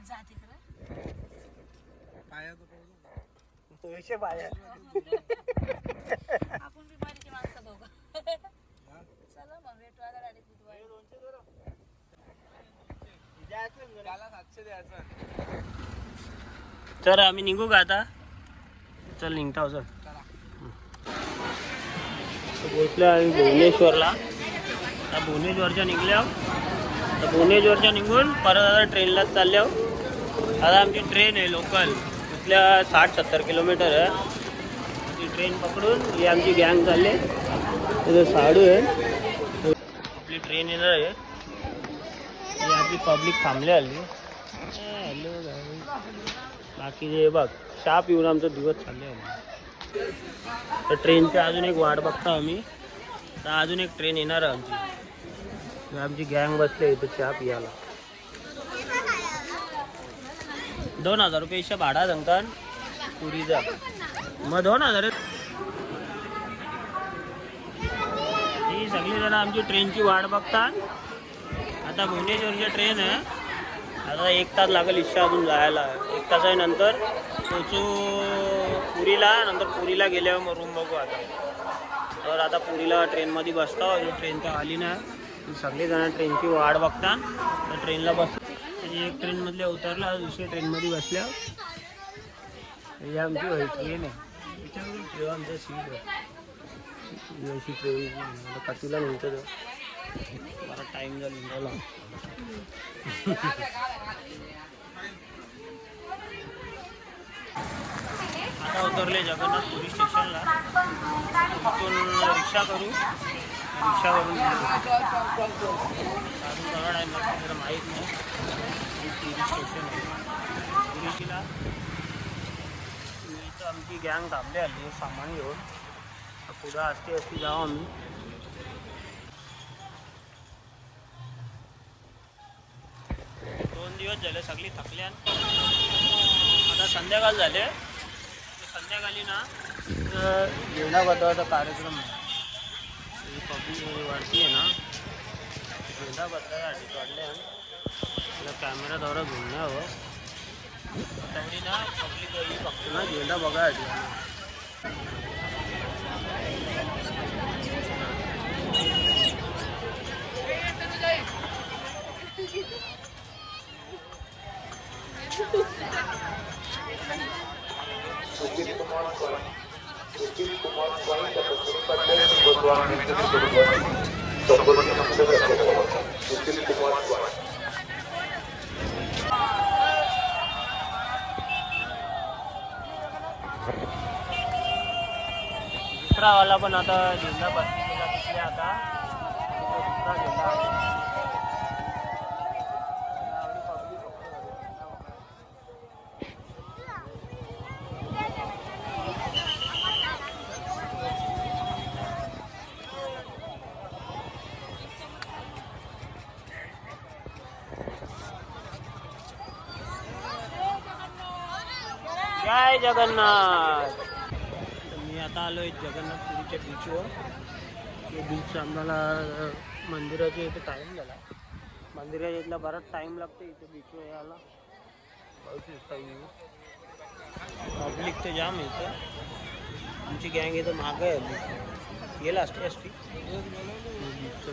जा तिकडे पाया तो विषय पाया आपण बी बारीची माणसं दोघं चला मग भेटू आता डायरेक्ट बुधवारी. त्याला 700 द्यायचं. तर आम्ही निघू का आता? चल निघता चल. पोहोचलो आम्ही भुवनेश्वरला. आता भुवनेश्वरच्या निघल्या. तर भुवनेश्वरच्या निघून परत आता ट्रेनलाच चालल्या. आता आमची ट्रेन आहे लोकल इथल्या 60-70 किलोमीटर आहे. ती ट्रेन पकडून ही आमची गँग चालली. तिथं साडू आहे. आपली ट्रेन येणार आहे. ही आपली पब्लिक थांबली आली. हॅलो बाकी जे बघ चहा पिऊन आमचा दिवस चालले. तर ट्रेनची अजून एक वाट बघतो आम्ही. तर अजून एक ट्रेन येणार आहे आमची. आमची गँग बसले इथं चहा पियाला. 2000 रुपये भाडा सांगतात पुरीचा. मग 2000. ही सगळी जण आमची ट्रेनची वाट बघतात. आता भुवनेश्वरची ट्रेन आहे. आता 1 तास लागेल इच्छा अजून जायला. 1 तासानंतर पोचू पुरीला. नंतर पुरीला गेल्यावर मग रूम बघू आता. तर आता पुरीला ट्रेनमध्ये बसतो. अजून ट्रेन तर आली नाही. सगळे जण ट्रेनची वाट बघतात. तर ट्रेनला बस. एक ट्रेनमधले उतरला दुसऱ्या ट्रेनमध्ये बसल्या. ही आमची वही ट्रेन आहे. त्याच्यावर आमचं सीट आहे. अशी ट्रेन आता कतीला निघतं. बरा टाईम झाला निघाला. आता उतरले जगन्नाथ पुरी स्टेशनला. तिथून रिक्षा करू. रिक्षावरून अजून बघा टाईम लागतो जरा माहीत नाही. पुरी स्टेशन आहे. पुरीला इथं आमची गँग थांबली आली सामान घेऊन. पुढं असती जाऊ आम्ही. दिवस झाले सगळी थकल्या. आता संध्याकाळ झाले. संध्याकाळी ना जेवणा बदलाचा कार्यक्रम आहे. पब्लिक वाढती आहे ना. जेवणा बदलासाठी काढल्या. त्याला कॅमेराद्वारा घेऊन हवं. तेवढी ना पब्लिक फक्त ना जेवणा बघायसाठी. दुसरावाला पण आता झेंडा बसलेला दिसले. आता दुसरा झेंडा जय जगन्नाथ. मी आता आलो आहे जगन्नाथपुरीच्या बीचवर. हे बीच आम्हाला मंदिराच्या इथे टाईम झाला. मंदिराच्या इथला बराच टाईम लागतो इथे बीचवर यायला. पब्लिक तर जाम येतं. आमची गँग इथं मागं आहे. गेला असते बीचचं